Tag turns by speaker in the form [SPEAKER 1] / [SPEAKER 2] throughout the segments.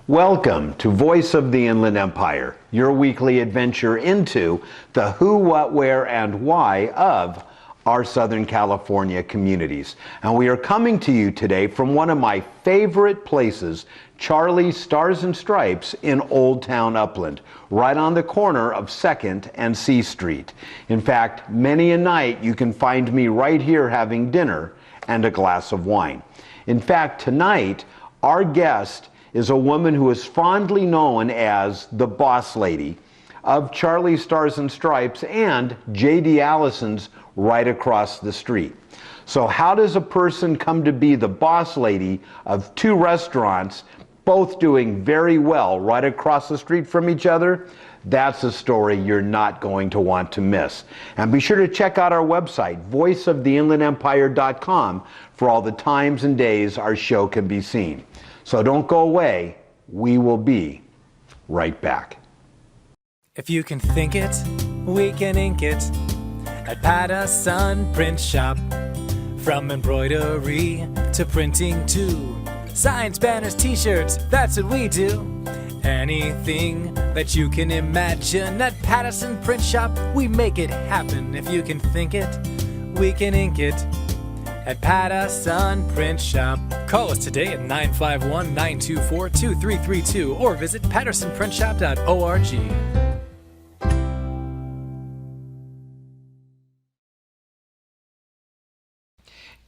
[SPEAKER 1] Welcome to Voice of the Inland Empire, your weekly adventure into the who, what, where, and why of our Southern California communities. And we are coming to you today from one of my favorite places, Charlie's Stars and Stripes in Old Town Upland, right on the corner of 2nd and C Street. In fact, many a night you can find me right here having dinner and a glass of wine. In fact, tonight, our guest is a woman who is fondly known as the boss lady of Charlie's Stars and Stripes and J.D. Allison's right across the street. So how does a person come to be the boss lady of two restaurants, both doing very well right across the street from each other? That's a story you're not going to want to miss. And be sure to check out our website, voiceoftheinlandempire.com, for all the times and days our show can be seen. So don't go away. We will be right back.
[SPEAKER 2] If you can think it, we can ink it at Patterson Print Shop. From embroidery to printing too. Signs, banners, t-shirts, that's what we do. Anything that you can imagine at Patterson Print Shop, we make it happen. If you can think it, we can ink it at Patterson Print Shop. Call us today at 951-924-2332 or visit pattersonprintshop.org.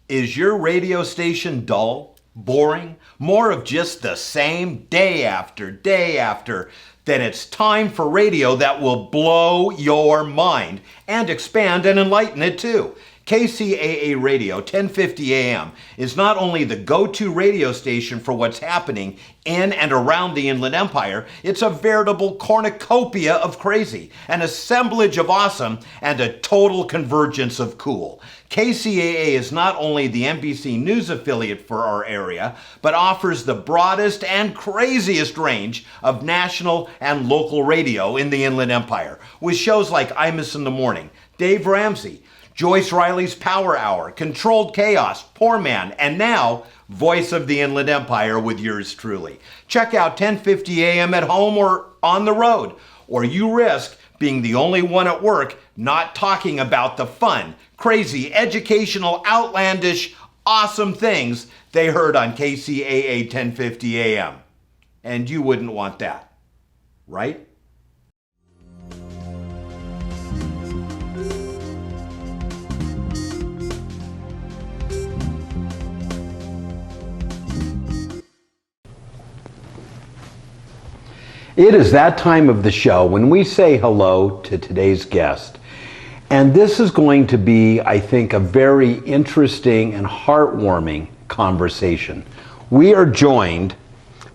[SPEAKER 1] Is your radio station dull, boring, more of just the same day after day after? Then it's time for radio that will blow your mind and expand and enlighten it too. KCAA Radio 1050 AM is not only the go-to radio station for what's happening in and around the Inland Empire, it's a veritable cornucopia of crazy, an assemblage of awesome, and a total convergence of cool. KCAA is not only the NBC News affiliate for our area, but offers the broadest and craziest range of national and local radio in the Inland Empire, with shows like Imus in the Morning, Dave Ramsey, Joyce Riley's Power Hour, Controlled Chaos, Poor Man, and now, Voice of the Inland Empire with yours truly. Check out 1050 AM at home or on the road, or you risk being the only one at work not talking about the fun, crazy, educational, outlandish, awesome things they heard on KCAA 1050 AM. And you wouldn't want that, right? It is that time of the show when we say hello to today's guest. And this is going to be, I think, a very interesting and heartwarming conversation. We are joined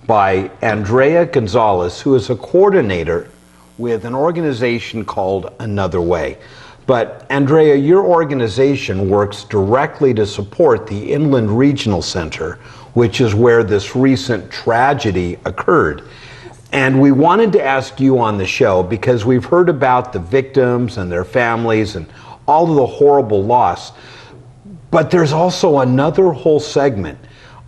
[SPEAKER 1] by Andrea Gonzales, who is a coordinator with an organization called Another Way. But Andrea, your organization works directly to support the Inland Regional Center, which is where this recent tragedy occurred. And we wanted to ask you on the show because we've heard about the victims and their families and all of the horrible loss. But there's also another whole segment,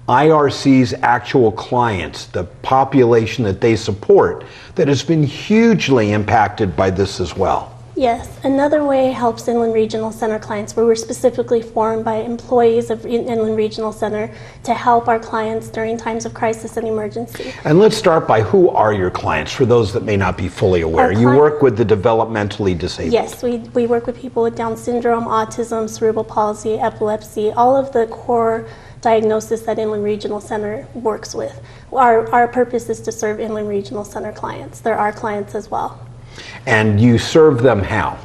[SPEAKER 1] IRC's actual clients, the population that they support, that has been hugely impacted by this as well.
[SPEAKER 3] Yes, Another Way helps Inland Regional Center clients. We were specifically formed by employees of Inland Regional Center to help our clients during times of crisis and emergency.
[SPEAKER 1] And let's start by, who are your clients, for those that may not be fully aware? You work with the developmentally disabled.
[SPEAKER 3] Yes, we work with people with Down syndrome, autism, cerebral palsy, epilepsy, all of the core diagnosis that Inland Regional Center works with. Our purpose is to serve Inland Regional Center clients. They're our clients as well.
[SPEAKER 1] And you serve them how?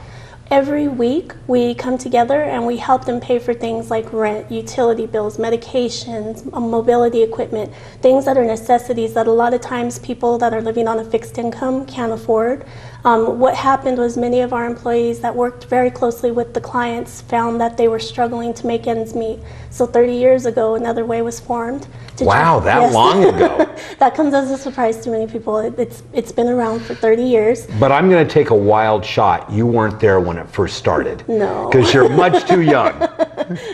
[SPEAKER 3] Every week we come together and we help them pay for things like rent, utility bills, medications, mobility equipment, things that are necessities that a lot of times people that are living on a fixed income can't afford. What happened was many of our employees that worked very closely with the clients found that they were struggling to make ends meet. So 30 years ago, Another Way was formed.
[SPEAKER 1] Wow, that long ago.
[SPEAKER 3] That comes as a surprise to many people. It's been around for 30 years.
[SPEAKER 1] But I'm going to take a wild shot. You weren't there when it first started.
[SPEAKER 3] No.
[SPEAKER 1] Because you're much too young.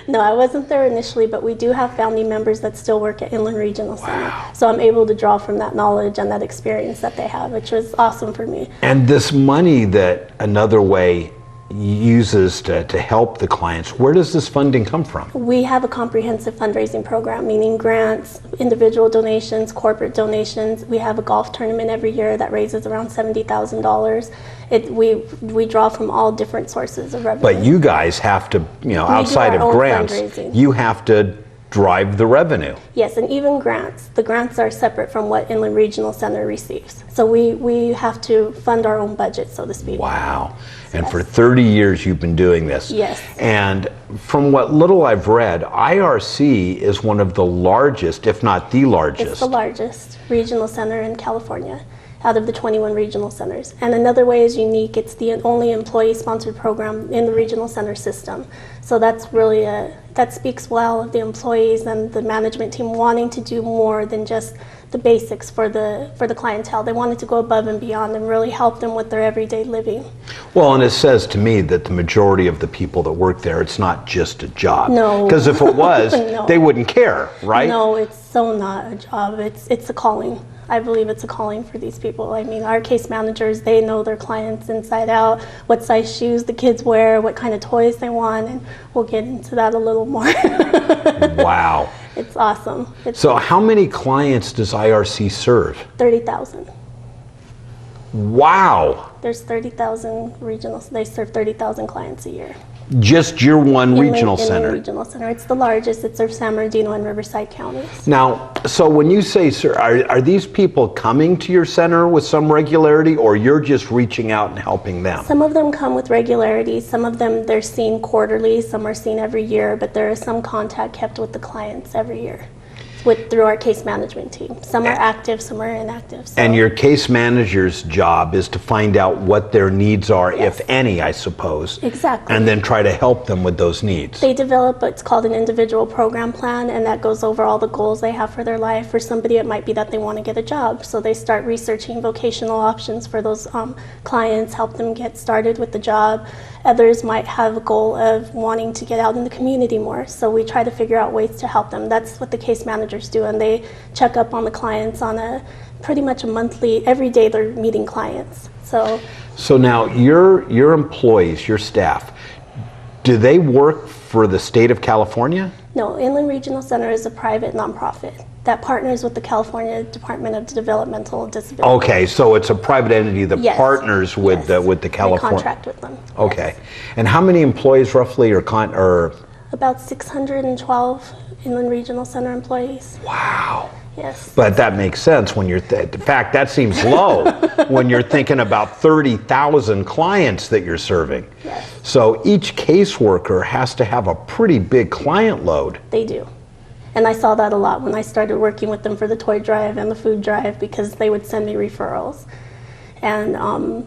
[SPEAKER 3] No, I wasn't there initially, but we do have family members that still work at Inland Regional Center. So I'm able to draw from that knowledge and that experience that they have, which was awesome for me.
[SPEAKER 1] And this money that Another Way uses to help the clients, where does this funding come from?
[SPEAKER 3] We have a comprehensive fundraising program, meaning grants, individual donations, corporate donations. We have a golf tournament every year that raises around $70,000. We draw from all different sources of revenue.
[SPEAKER 1] But you guys have to, outside of grants, you have to drive the revenue.
[SPEAKER 3] Yes, and even grants. The grants are separate from what Inland Regional Center receives. So we have to fund our own budget, so to speak.
[SPEAKER 1] Wow. And for 30 years you've been doing this.
[SPEAKER 3] Yes.
[SPEAKER 1] And from what little I've read, IRC is one of the largest, if not the largest.
[SPEAKER 3] It's the largest regional center in California out of the 21 regional centers. And Another Way is unique. It's the only employee-sponsored program in the regional center system. So that's really that speaks well of the employees and the management team wanting to do more than just the basics for the clientele. They wanted to go above and beyond and really help them with their everyday living.
[SPEAKER 1] Well, and it says to me that the majority of the people that work there, it's not just a job.
[SPEAKER 3] No.
[SPEAKER 1] Because if it was,
[SPEAKER 3] No.
[SPEAKER 1] they wouldn't care, right?
[SPEAKER 3] No, it's so not a job. It's a calling. I believe it's a calling for these people. I mean, our case managers, they know their clients inside out, what size shoes the kids wear, what kind of toys they want, and we'll get into that a little more.
[SPEAKER 1] Wow.
[SPEAKER 3] It's awesome.
[SPEAKER 1] So how many clients does IRC serve?
[SPEAKER 3] 30,000.
[SPEAKER 1] Wow.
[SPEAKER 3] There's 30,000 regionals. They serve 30,000 clients a year.
[SPEAKER 1] Just your one regional center?
[SPEAKER 3] Inland Regional Center. It's the largest. It serves San Bernardino and Riverside counties.
[SPEAKER 1] Now, so when you say, sir, are these people coming to your center with some regularity, or you're just reaching out and helping them?
[SPEAKER 3] Some of them come with regularity. Some of them, they're seen quarterly. Some are seen every year, but there is some contact kept with the clients every year through our case management team. Some are active, some are inactive. So.
[SPEAKER 1] And your case manager's job is to find out what their needs are,
[SPEAKER 3] Yes.
[SPEAKER 1] if any, I suppose.
[SPEAKER 3] Exactly.
[SPEAKER 1] And then try to help them with those needs.
[SPEAKER 3] They develop what's called an individual program plan, and that goes over all the goals they have for their life. For somebody, it might be that they want to get a job, so they start researching vocational options for those clients, help them get started with the job. Others might have a goal of wanting to get out in the community more, so we try to figure out ways to help them. That's what the case managers do, and they check up on the clients on pretty much a monthly, every day they're meeting clients. So
[SPEAKER 1] now your employees, your staff, do they work for the state of California?
[SPEAKER 3] No, Inland Regional Center is a private nonprofit that partners with the California Department of Developmental Disability.
[SPEAKER 1] Okay, so it's a private entity that
[SPEAKER 3] Yes.
[SPEAKER 1] partners with
[SPEAKER 3] Yes.
[SPEAKER 1] the California.
[SPEAKER 3] They contract with them.
[SPEAKER 1] Okay,
[SPEAKER 3] Yes.
[SPEAKER 1] and how many employees roughly are?
[SPEAKER 3] About 612 Inland Regional Center employees.
[SPEAKER 1] Wow.
[SPEAKER 3] Yes.
[SPEAKER 1] But that makes sense when you're, in fact, that seems low when you're thinking about 30,000 clients that you're serving.
[SPEAKER 3] Yes.
[SPEAKER 1] So each caseworker has to have a pretty big client load.
[SPEAKER 3] They do. And I saw that a lot when I started working with them for the toy drive and the food drive, because they would send me referrals. And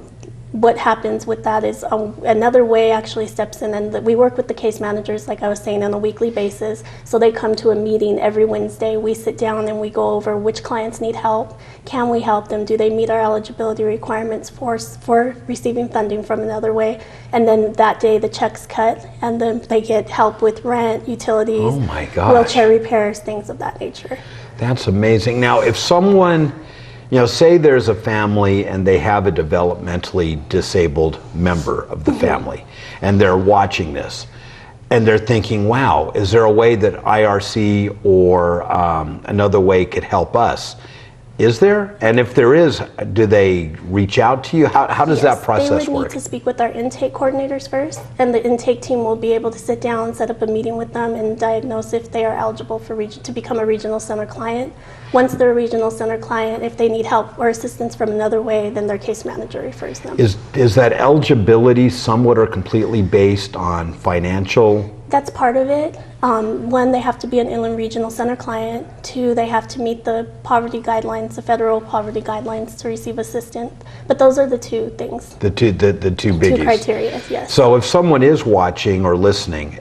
[SPEAKER 3] what happens with that is Another Way actually steps in, and we work with the case managers, like I was saying, on a weekly basis. So they come to a meeting every Wednesday. We sit down and we go over which clients need help. Can we help them? Do they meet our eligibility requirements for receiving funding from Another Way? And then that day the check's cut, and then they get help with rent, utilities,
[SPEAKER 1] Oh my gosh.
[SPEAKER 3] wheelchair repairs, things of that nature.
[SPEAKER 1] That's amazing. Now, if someone, say there's a family and they have a developmentally disabled member of the family, and they're watching this, and they're thinking, wow, is there a way that IRC or Another Way could help us? Is there? And if there is, do they reach out to you? How does that process
[SPEAKER 3] They would
[SPEAKER 1] work?
[SPEAKER 3] need to speak with our intake coordinators first, and the intake team will be able to sit down, set up a meeting with them, and diagnose if they are eligible to become a regional center client. Once they're a regional center client, if they need help or assistance from Another Way, then their case manager refers them.
[SPEAKER 1] Is that eligibility somewhat or completely based on financial?
[SPEAKER 3] That's part of it. One, they have to be an Inland Regional Center client. Two, they have to meet the poverty guidelines, the federal poverty guidelines, to receive assistance. But those are the two things.
[SPEAKER 1] The two biggies.
[SPEAKER 3] Two criteria, yes.
[SPEAKER 1] So if someone is watching or listening,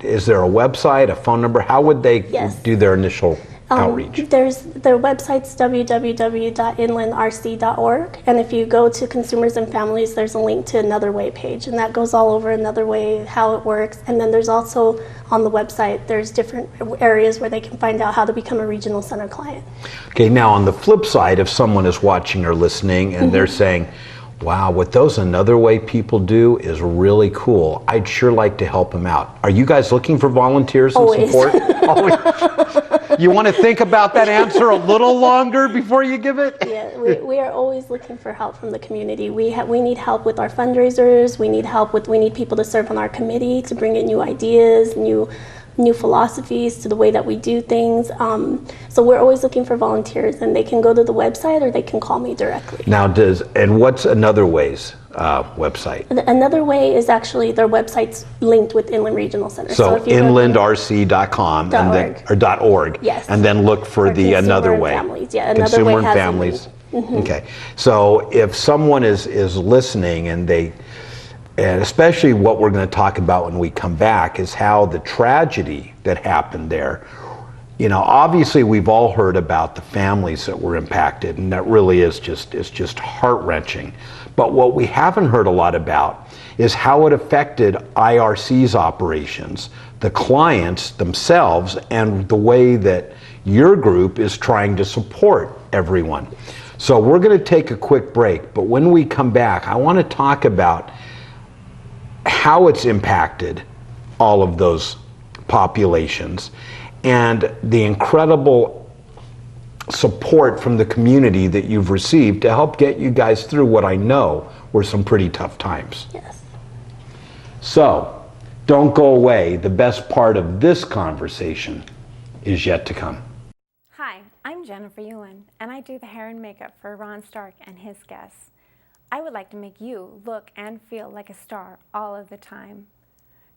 [SPEAKER 1] is there a website, a phone number? How would they
[SPEAKER 3] Yes.
[SPEAKER 1] do their initial?
[SPEAKER 4] outreach?
[SPEAKER 3] Their website's www.inlandrc.org, and if you go to Consumers and Families, there's a link to Another Way page, and that goes all over Another Way, how it works. And then there's also on the website, there's different areas where they can find out how to become a regional center client.
[SPEAKER 4] Okay, now on the flip side, if someone is watching or listening and they're saying, wow, what those Another Way people do is really cool, I'd sure like to help them out. Are you guys looking for volunteers and
[SPEAKER 3] Always.
[SPEAKER 4] support? Always. You want to think about that answer a little longer before you give it?
[SPEAKER 3] Yeah, we are always looking for help from the community. We need help with our fundraisers. We need people to serve on our committee to bring in new ideas, new philosophies to the way that we do things. So we're always looking for volunteers, and they can go to the website or they can call me directly.
[SPEAKER 4] Now, what's Another Way's website?
[SPEAKER 3] Another Way is actually, their website's linked with Inland Regional Center.
[SPEAKER 4] So
[SPEAKER 3] if you
[SPEAKER 4] inlandrc.com and then, or .org,
[SPEAKER 3] yes,
[SPEAKER 4] and then look for the Another Way.
[SPEAKER 3] Families. Yeah, Another Way has
[SPEAKER 4] Families. Okay, so if someone is listening and especially what we're going to talk about when we come back is how the tragedy that happened there, obviously we've all heard about the families that were impacted, and that really is just heart-wrenching. But what we haven't heard a lot about is how it affected IRC's operations, the clients themselves, and the way that your group is trying to support everyone. So we're going to take a quick break, but when we come back, I want to talk about how it's impacted all of those populations and the incredible support from the community that you've received to help get you guys through what I know were some pretty tough times.
[SPEAKER 3] Yes.
[SPEAKER 4] So, don't go away. The best part of this conversation is yet to come.
[SPEAKER 5] Hi, I'm Jennifer Ewan, and I do the hair and makeup for Ron Stark and his guests. I would like to make you look and feel like a star all of the time.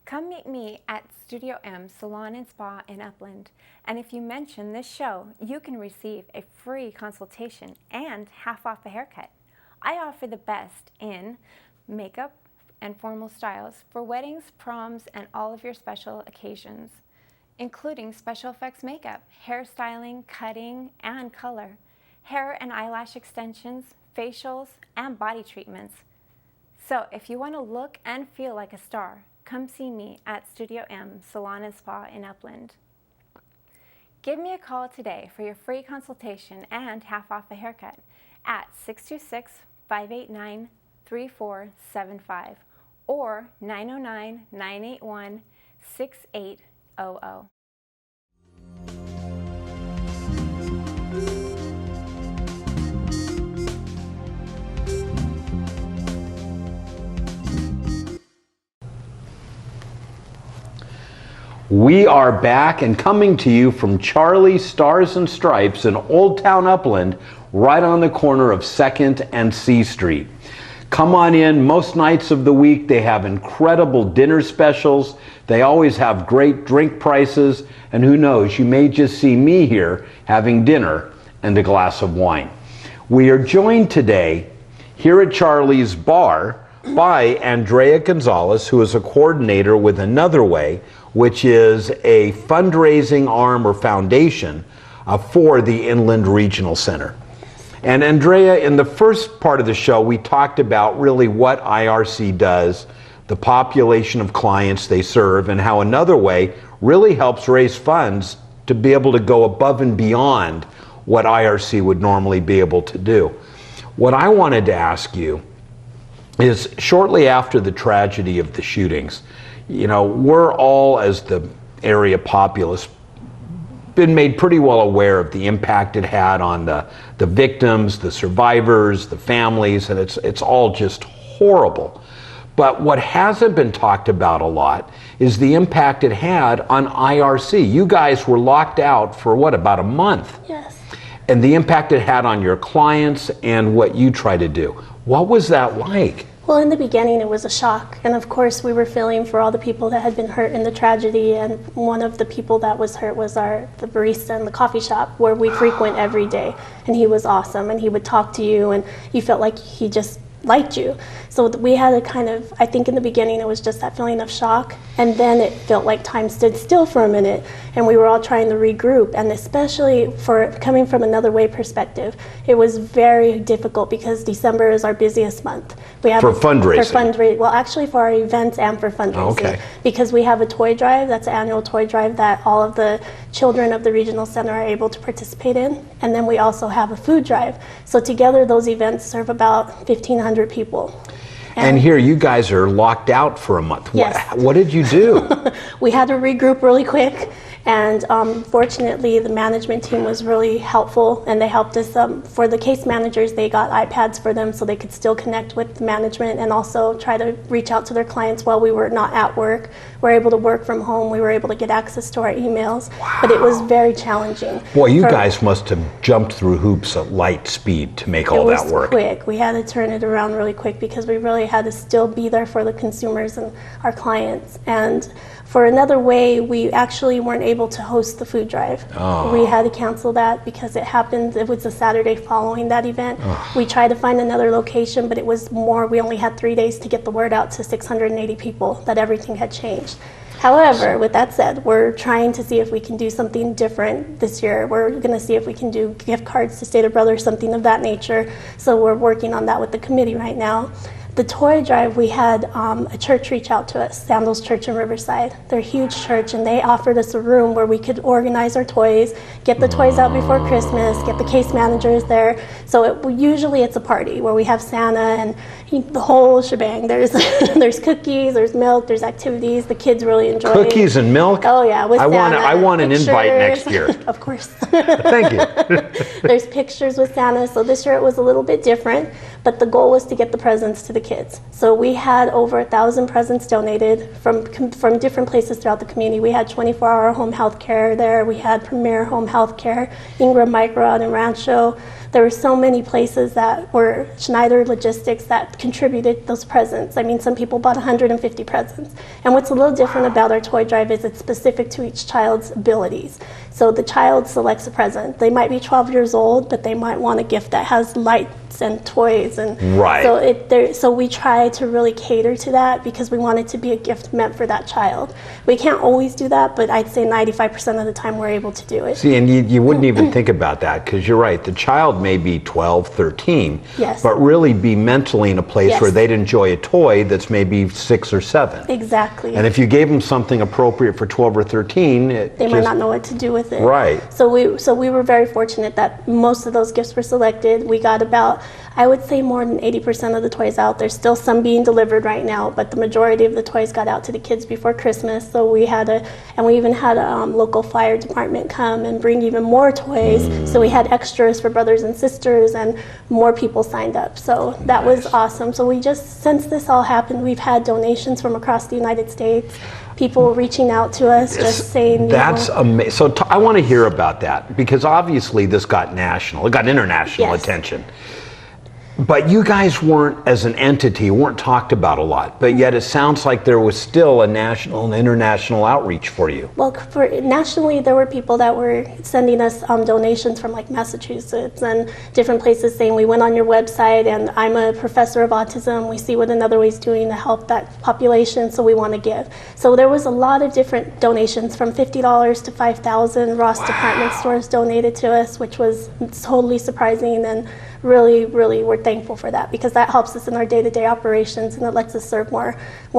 [SPEAKER 5] Come meet me at Studio M Salon and Spa in Upland, and if you mention this show, you can receive a free consultation and half off a haircut. I offer the best in makeup and formal styles for weddings, proms, and all of your special occasions, including special effects makeup, hairstyling, cutting, and color, hair and eyelash extensions, facials, and body treatments. So if you want to look and feel like a star, come see me at Studio M Salon and Spa in Upland. Give me a call today for your free consultation and half off a haircut at 626-589-3475 or 909-981-6800.
[SPEAKER 4] We are back and coming to you from Charlie's Stars and Stripes in Old Town Upland, right on the corner of 2nd and C Street. Come on in. Most nights of the week they have incredible dinner specials. They always have great drink prices, and who knows, you may just see me here having dinner and a glass of wine. We are joined today here at Charlie's Bar by Andrea Gonzales, who is a coordinator with Another Way, which is a fundraising arm or foundation for the Inland Regional Center. And Andrea, in the first part of the show, we talked about really what IRC does, the population of clients they serve, and how Another Way really helps raise funds to be able to go above and beyond what IRC would normally be able to do. What I wanted to ask you is, shortly after the tragedy of the shootings, we're all, as the area populace, been made pretty well aware of the impact it had on the victims, the survivors, the families, and it's all just horrible. But what hasn't been talked about a lot is the impact it had on IRC. You guys were locked out for about a month?
[SPEAKER 3] Yes.
[SPEAKER 4] And the impact it had on your clients and what you try to do. What was that like?
[SPEAKER 3] Well, in the beginning, it was a shock. And of course, we were feeling for all the people that had been hurt in the tragedy. And one of the people that was hurt was the barista in the coffee shop where we frequent every day. And he was awesome. And he would talk to you, and you felt like he just liked you. So we had a kind of, I think in the beginning it was just that feeling of shock, and then it felt like time stood still for a minute, and we were all trying to regroup. And especially for coming from Another Way perspective, it was very difficult because December is our busiest month. We have
[SPEAKER 4] For fundraising?
[SPEAKER 3] Well, actually for our events and for fundraising.
[SPEAKER 4] Okay.
[SPEAKER 3] Because we have a toy drive, that's an annual toy drive that all of the children of the regional center are able to participate in. And then we also have a food drive. So together those events serve about 1,500 people.
[SPEAKER 4] And here you guys are locked out for a month.
[SPEAKER 3] Yes.
[SPEAKER 4] What did you do?
[SPEAKER 3] We had to regroup really quick, and fortunately the management team was really helpful, and they helped us. For the case managers, they got iPads for them so they could still connect with management and also try to reach out to their clients while we were not at work. We were able to work from home. We were able to get access to our emails.
[SPEAKER 4] Wow.
[SPEAKER 3] But it was very challenging.
[SPEAKER 4] Boy, you guys must have jumped through hoops at light speed to make all that work.
[SPEAKER 3] It was quick. We had to turn it around really quick because we really had to still be there for the consumers and our clients. And for Another Way, we actually weren't able to host the food drive.
[SPEAKER 4] Oh.
[SPEAKER 3] We had to cancel that because it happened, it was the Saturday following that event. We tried to find another location, but it was more, we only had 3 days to get the word out to 680 people that everything had changed. However, with that said, we're trying to see if we can do something different this year. We're going to see if we can do gift cards to Stater Brothers, something of that nature. So we're working on that with the committee right now. The toy drive, we had a church reach out to us, Sandals Church in Riverside. They're a huge church, and they offered us a room where we could organize our toys, get the toys out before Christmas, get the case managers there. So usually it's a party where we have Santa and the whole shebang. There's there's cookies, there's milk, there's activities. The kids really enjoy it.
[SPEAKER 4] Cookies and milk?
[SPEAKER 3] Oh yeah, with Santa.
[SPEAKER 4] I want an invite next year.
[SPEAKER 3] Of course.
[SPEAKER 4] Thank you.
[SPEAKER 3] There's pictures with Santa. So this year it was a little bit different, but the goal was to get the presents to the kids. So we had over 1,000 presents donated from different places throughout the community. We had 24-hour home health care there. We had Premier Home Health Care, Ingram Micro out in Rancho. There were so many places that were Schneider Logistics that contributed those presents. I mean, some people bought 150 presents. And what's a little different about our toy drive is it's specific to each child's abilities. So the child selects a present. They might be 12 years old, but they might want a gift that has lights and toys. And
[SPEAKER 4] right.
[SPEAKER 3] So we try to really cater to that because we want it to be a gift meant for that child. We can't always do that, but I'd say 95% of the time we're able to do it.
[SPEAKER 4] See, and you wouldn't even think about that because you're right. The child may be 12, 13,
[SPEAKER 3] yes,
[SPEAKER 4] but really be mentally in a place
[SPEAKER 3] yes,
[SPEAKER 4] where they'd enjoy a toy that's maybe 6 or 7.
[SPEAKER 3] Exactly.
[SPEAKER 4] And if you gave them something appropriate for 12 or 13,
[SPEAKER 3] they might not know what to do with it.
[SPEAKER 4] Right.
[SPEAKER 3] So we were very fortunate that most of those gifts were selected. We got about, I would say, more than 80% of the toys out. There's still some being delivered right now, but the majority of the toys got out to the kids before Christmas. So we even had a local fire department come and bring even more toys. So we had extras for brothers and sisters, and more people signed up. So that was awesome. So we just, since this all happened, we've had donations from across the United States. People reaching out to us, just saying,
[SPEAKER 4] that's amazing. So I want to hear about that because obviously this got national, it got international
[SPEAKER 3] yes,
[SPEAKER 4] attention. But you guys weren't, as an entity, weren't talked about a lot. But yet it sounds like there was still a national and international outreach for you.
[SPEAKER 3] Well, nationally, there were people that were sending us donations from like Massachusetts and different places saying, we went on your website and I'm a professor of autism. We see what Another Way is doing to help that population, so we want to give. So there was a lot of different donations from $50 to $5,000. Ross department stores donated to us, which was totally surprising, and really, really, we're thankful for that because that helps us in our day-to-day operations and it lets us serve more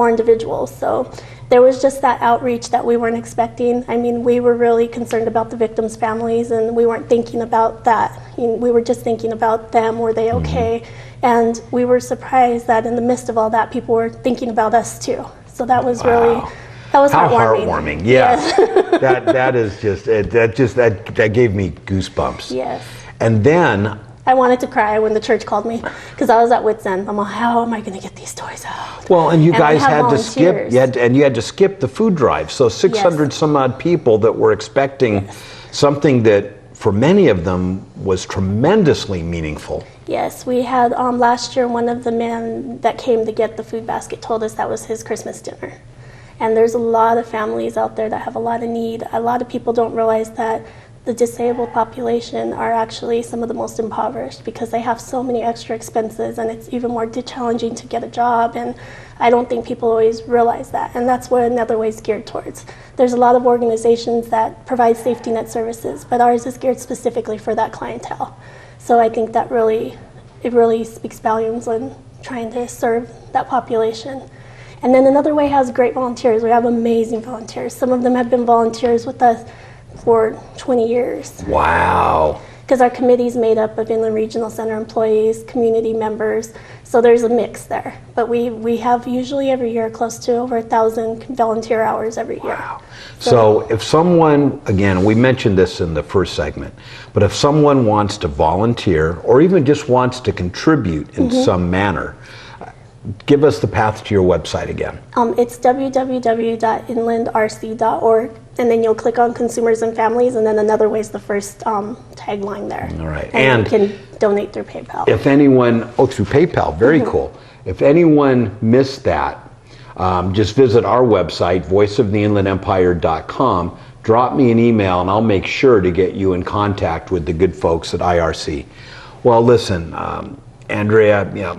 [SPEAKER 3] individuals. So there was just that outreach that we weren't expecting. I mean, we were really concerned about the victims' families, and we weren't thinking about that. We were just thinking about them. Were they okay? And we were surprised that in the midst of all that, people were thinking about us too. So that was really, that was
[SPEAKER 4] how
[SPEAKER 3] heartwarming.
[SPEAKER 4] Yeah.
[SPEAKER 3] Yes.
[SPEAKER 4] that gave me goosebumps.
[SPEAKER 3] Yes.
[SPEAKER 4] And then
[SPEAKER 3] I wanted to cry when the church called me because I was at wit's end. I'm like, how am I going to get these toys out?
[SPEAKER 4] Well, and you guys had to
[SPEAKER 3] volunteers.
[SPEAKER 4] skip. You had to skip the food drive. So 600
[SPEAKER 3] yes,
[SPEAKER 4] some odd people that were expecting
[SPEAKER 3] yes,
[SPEAKER 4] something that, for many of them, was tremendously meaningful.
[SPEAKER 3] Yes, we had last year, one of the men that came to get the food basket told us that was his Christmas dinner. And there's a lot of families out there that have a lot of need. A lot of people don't realize that the disabled population are actually some of the most impoverished because they have so many extra expenses, and it's even more challenging to get a job. And I don't think people always realize that, and that's what Another Way is geared towards. There's a lot of organizations that provide safety net services, but ours is geared specifically for that clientele. So I think that it really speaks volumes on trying to serve that population. And then Another Way has great volunteers. We have amazing volunteers. Some of them have been volunteers with us for 20 years.
[SPEAKER 4] Wow.
[SPEAKER 3] Because our committee is made up of Inland Regional Center employees, community members, so there's a mix there. But we have usually every year close to over 1,000 volunteer hours every year.
[SPEAKER 4] Wow. So if someone, again, we mentioned this in the first segment, but if someone wants to volunteer or even just wants to contribute in some manner, give us the path to your website again.
[SPEAKER 3] It's www.inlandrc.org, and then you'll click on Consumers and Families, and then Another Way is the first tagline there.
[SPEAKER 4] All right.
[SPEAKER 3] And you can donate through PayPal.
[SPEAKER 4] If anyone, through PayPal, very cool. If anyone missed that, just visit our website, voiceoftheinlandempire.com, drop me an email, and I'll make sure to get you in contact with the good folks at IRC. Well, listen, Andrea,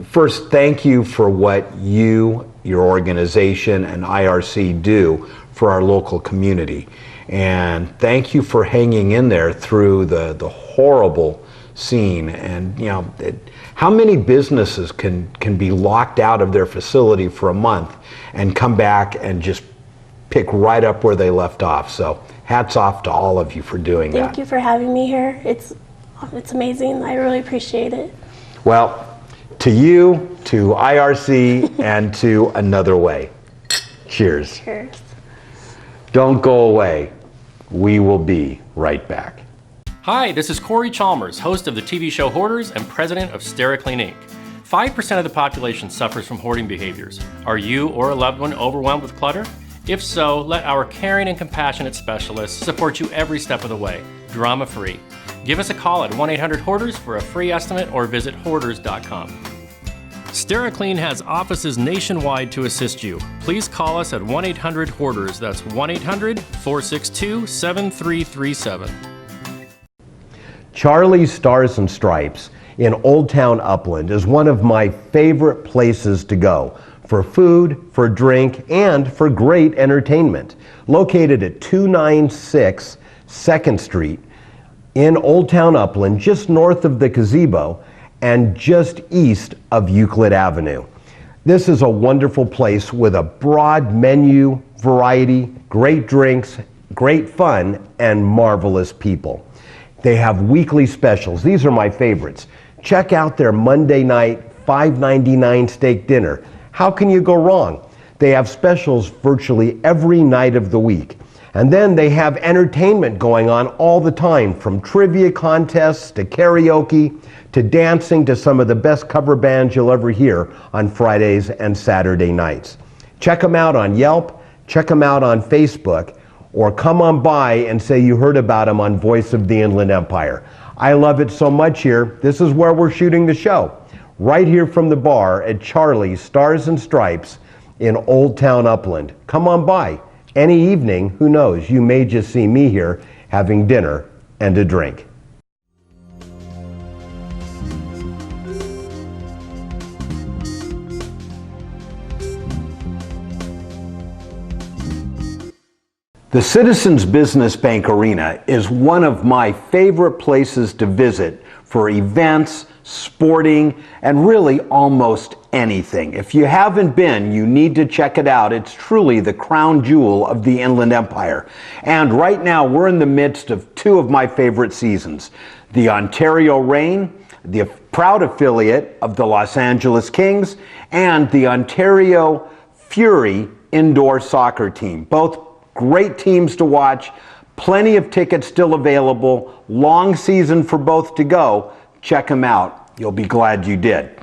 [SPEAKER 4] first, thank you for what you, your organization, and IRC do for our local community. And thank you for hanging in there through the horrible scene. And, how many businesses can be locked out of their facility for a month and come back and just pick right up where they left off? So hats off to all of you for doing that.
[SPEAKER 3] Thank you for having me here. It's amazing. I really appreciate it.
[SPEAKER 4] Well, to you, to IRC, and to Another Way. Cheers.
[SPEAKER 3] Cheers.
[SPEAKER 4] Don't go away. We will be right back.
[SPEAKER 6] Hi, this is Corey Chalmers, host of the TV show Hoarders and president of SteriClean Inc. 5% of the population suffers from hoarding behaviors. Are you or a loved one overwhelmed with clutter? If so, let our caring and compassionate specialists support you every step of the way, drama-free. Give us a call at 1-800-HOARDERS for a free estimate or visit hoarders.com. SteriClean has offices nationwide to assist you. Please call us at 1-800-HOARDERS. That's 1-800-462-7337.
[SPEAKER 7] Charlie's Stars and Stripes in Old Town Upland is one of my favorite places to go for food, for drink, and for great entertainment. Located at 296 2nd Street in Old Town Upland, just north of the gazebo and just east of Euclid Avenue. This is a wonderful place with a broad menu, variety, great drinks, great fun, and marvelous people. They have weekly specials. These are my favorites. Check out their Monday night $5.99 steak dinner. How can you go wrong? They have specials virtually every night of the week. And then they have entertainment going on all the time, from trivia contests to karaoke to dancing to some of the best cover bands you'll ever hear on Fridays and Saturday nights. Check them out on Yelp, check them out on Facebook, or come on by and say you heard about them on Voice of the Inland Empire. I love it so much here. This is where we're shooting the show, right here from the bar at Charlie's Stars and Stripes in Old Town Upland. Come on by. Any evening, who knows, you may just see me here having dinner and a drink.
[SPEAKER 4] The Citizens Business Bank Arena is one of my favorite places to visit for events, sporting, and really almost anything. If you haven't been, you need to check it out. It's truly the crown jewel of the Inland Empire. And right now, we're in the midst of two of my favorite seasons. The Ontario Reign, the proud affiliate of the Los Angeles Kings, and the Ontario Fury indoor soccer team. Both great teams to watch, plenty of tickets still available, long season for both to go. Check them out. You'll be glad you did.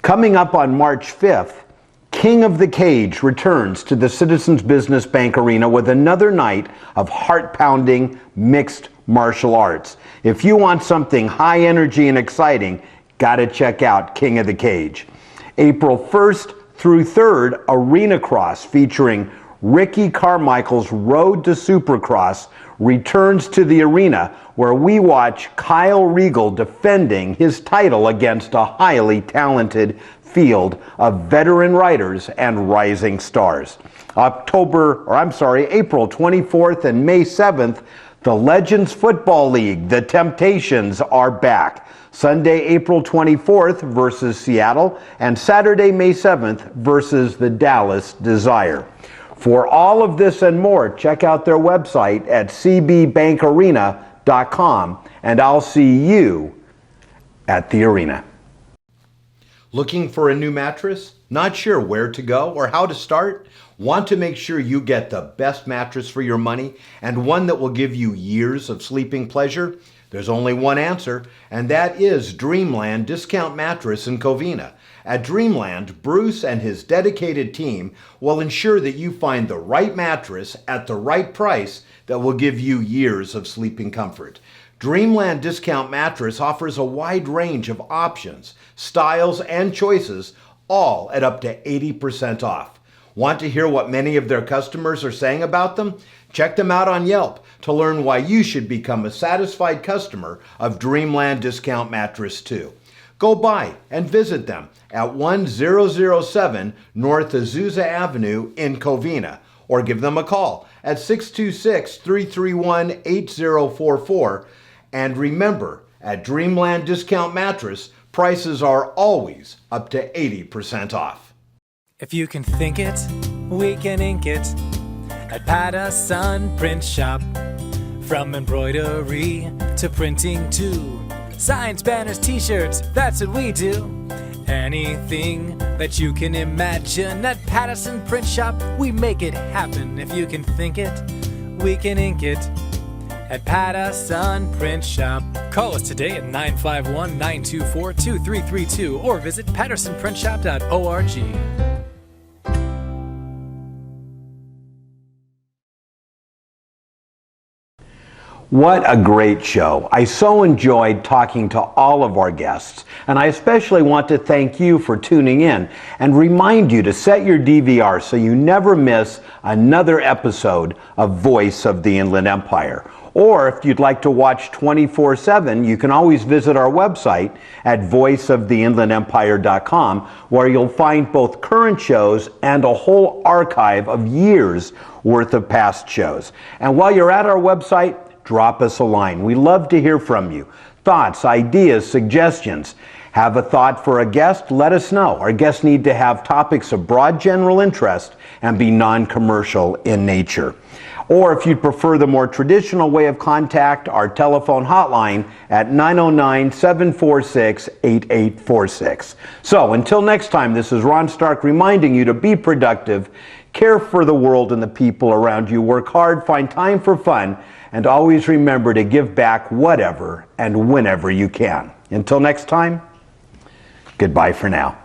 [SPEAKER 4] Coming up on March 5th, King of the Cage returns to the Citizens Business Bank Arena with another night of heart-pounding mixed martial arts. If you want something high energy and exciting, gotta check out King of the Cage. April 1st through 3rd, Arena Cross featuring Ricky Carmichael's Road to Supercross returns to the arena, where we watch Kyle Regal defending his title against a highly talented field of veteran riders and rising stars. April 24th and May 7th, the Legends Football League, the Temptations, are back. Sunday, April 24th versus Seattle, and Saturday, May 7th versus the Dallas Desire. For all of this and more, check out their website at cbbankarena.com, and I'll see you at the arena.
[SPEAKER 1] Looking for a new mattress? Not sure where to go or how to start? Want to make sure you get the best mattress for your money and one that will give you years of sleeping pleasure? There's only one answer, and that is Dreamland Discount Mattress in Covina. At Dreamland, Bruce and his dedicated team will ensure that you find the right mattress at the right price that will give you years of sleeping comfort. Dreamland Discount Mattress offers a wide range of options, styles, and choices, all at up to 80% off. Want to hear what many of their customers are saying about them? Check them out on Yelp to learn why you should become a satisfied customer of Dreamland Discount Mattress too. Go by and visit them at 1007 North Azusa Avenue in Covina, or give them a call at 626-331-8044. And remember, at Dreamland Discount Mattress, prices are always up to 80% off.
[SPEAKER 2] If you can think it, we can ink it at Patterson Print Shop. From embroidery to printing to signs, banners, t-shirts, that's what we do. Anything that you can imagine at Patterson Print Shop, we make it happen. If you can think it, we can ink it at Patterson Print Shop. Call us today at 951-924-2332 or visit pattersonprintshop.org.
[SPEAKER 4] What a great show. I so enjoyed talking to all of our guests, and I especially want to thank you for tuning in and remind you to set your DVR so you never miss another episode of Voice of the Inland Empire. Or if you'd like to watch 24/7, you can always visit our website at voiceoftheinlandempire.com, where you'll find both current shows and a whole archive of years worth of past shows. And while you're at our website, drop us a line. We love to hear from you. Thoughts, ideas, suggestions. Have a thought for a guest? Let us know. Our guests need to have topics of broad general interest and be non-commercial in nature. Or if you'd prefer the more traditional way of contact, our telephone hotline at 909-746-8846. So until next time, this is Ron Stark reminding you to be productive, care for the world and the people around you, work hard, find time for fun, and always remember to give back whatever and whenever you can. Until next time, goodbye for now.